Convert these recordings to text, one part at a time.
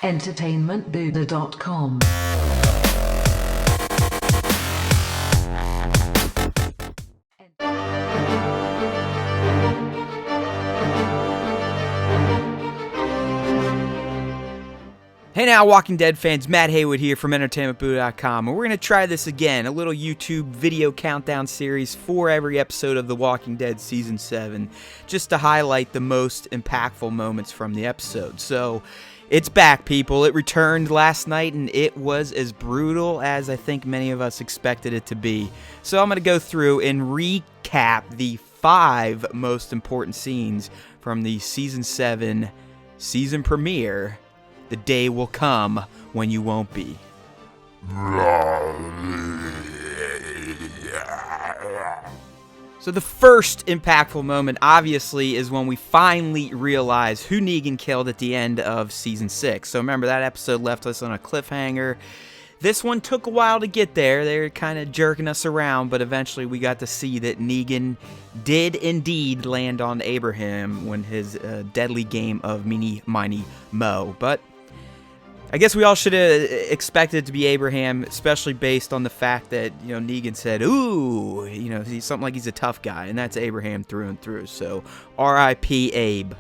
entertainmentbuddha.com. Hey now, Walking Dead fans, Matt Heywood here from entertainmentbuddha.com, and we're going to try this again, a little YouTube video countdown series for every episode of The Walking Dead Season 7, just to highlight the most impactful moments from the episode. So, it's back, people. It returned last night, and it was as brutal as I think many of us expected it to be. So I'm going to go through and recap the 5 most important scenes from the Season 7 season premiere. The day will come when you won't be. So the first impactful moment, obviously, is when we finally realize who Negan killed at the end of Season 6. So remember, that episode left us on a cliffhanger. This one took a while to get there. They were kind of jerking us around, but eventually we got to see that Negan did indeed land on Abraham when his deadly game of Meeny, Miny, Mo. But I guess we all should have expected it to be Abraham, especially based on the fact that, you know, Negan said, ooh, you know, he's something like he's a tough guy, and that's Abraham through and through. So, R.I.P. Abe.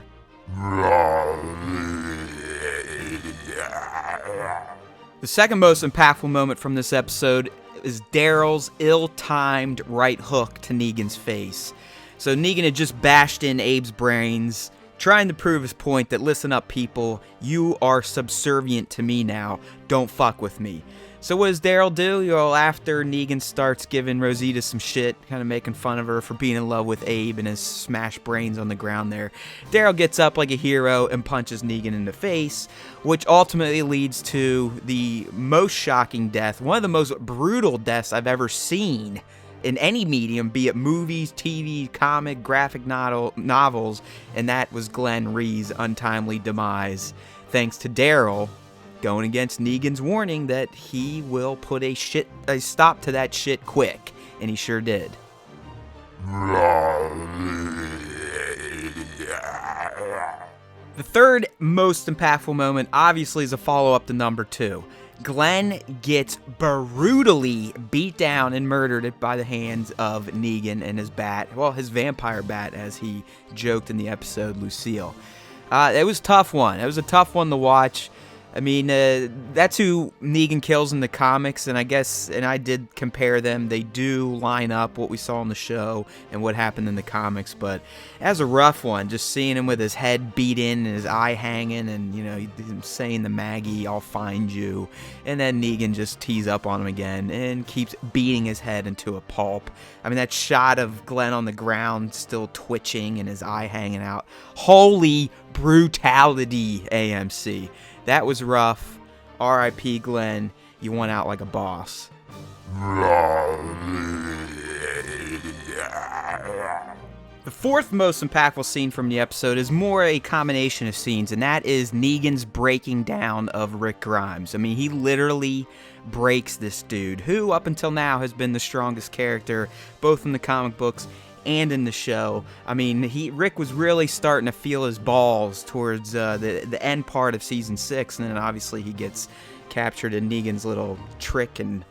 The second most impactful moment from this episode is Daryl's ill-timed right hook to Negan's face. So Negan had just bashed in Abe's brains, trying to prove his point that, listen up, people, you are subservient to me now. Don't fuck with me. So what does Daryl do? You know, after Negan starts giving Rosita some shit, kind of making fun of her for being in love with Abe and his smashed brains on the ground there, Daryl gets up like a hero and punches Negan in the face, which ultimately leads to the most shocking death, one of the most brutal deaths I've ever seen in any medium, be it movies, TV, comic, graphic novels, and that was Glenn Rhee's untimely demise, thanks to Daryl going against Negan's warning that he will put a stop to that shit quick, and he sure did. The third most impactful moment, obviously, is a follow-up to number 2. Glenn gets brutally beat down and murdered by the hands of Negan and his bat. Well, his vampire bat, as he joked in the episode, Lucille. It was a tough one. It was a tough one to watch. I mean, that's who Negan kills in the comics, and I guess, and I did compare them. They do line up what we saw in the show and what happened in the comics, but as a rough one, just seeing him with his head beat in and his eye hanging, and, you know, him saying to Maggie, I'll find you, and then Negan just tees up on him again and keeps beating his head into a pulp. I mean, that shot of Glenn on the ground still twitching and his eye hanging out. Holy brutality, AMC. That was rough. R.I.P. Glenn. You went out like a boss. The fourth most impactful scene from the episode is more a combination of scenes, and that is Negan's breaking down of Rick Grimes. I mean, he literally breaks this dude, who up until now has been the strongest character, both in the comic books and in the show. I mean, Rick was really starting to feel his balls towards the end part of Season 6, and then obviously he gets captured in Negan's little trick, and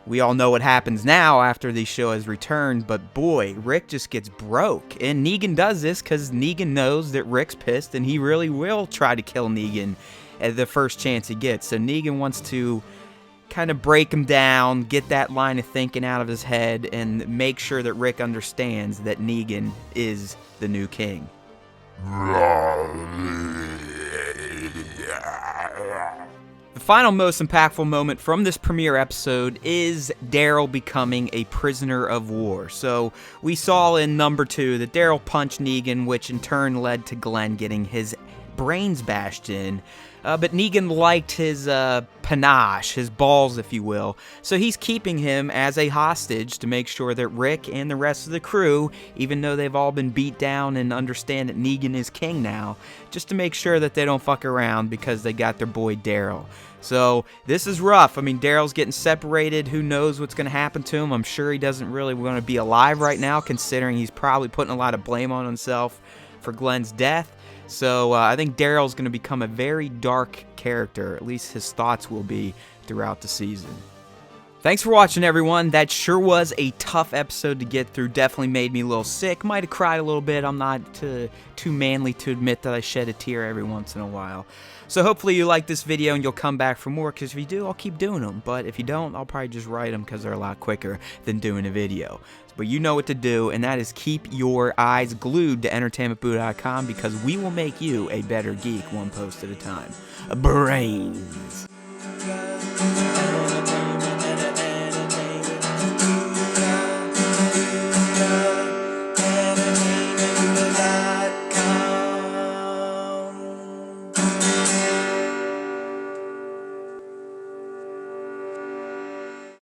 we all know what happens now after the show has returned, but boy, Rick just gets broke, and Negan does this because Negan knows that Rick's pissed, and he really will try to kill Negan at the first chance he gets. So Negan wants to kind of break him down, get that line of thinking out of his head, and make sure that Rick understands that Negan is the new king. The final most impactful moment from this premiere episode is Daryl becoming a prisoner of war. So we saw in number 2 that Daryl punched Negan, which in turn led to Glenn getting his brains bashed in. But Negan liked his panache, his balls, if you will. So he's keeping him as a hostage to make sure that Rick and the rest of the crew, even though they've all been beat down and understand that Negan is king now, just to make sure that they don't fuck around because they got their boy Daryl. So this is rough. I mean, Daryl's getting separated. Who knows what's going to happen to him? I'm sure he doesn't really want to be alive right now, considering he's probably putting a lot of blame on himself for Glenn's death. So I think Daryl's going to become a very dark character. At least his thoughts will be throughout the season. Thanks for watching, everyone. That sure was a tough episode to get through. Definitely made me a little sick. Might have cried a little bit. I'm not too manly to admit that I shed a tear every once in a while. So hopefully you like this video and you'll come back for more, because if you do, I'll keep doing them. But if you don't, I'll probably just write them because they're a lot quicker than doing a video. But you know what to do, and that is keep your eyes glued to entertainmentbuddha.com, because we will make you a better geek one post at a time. Brains.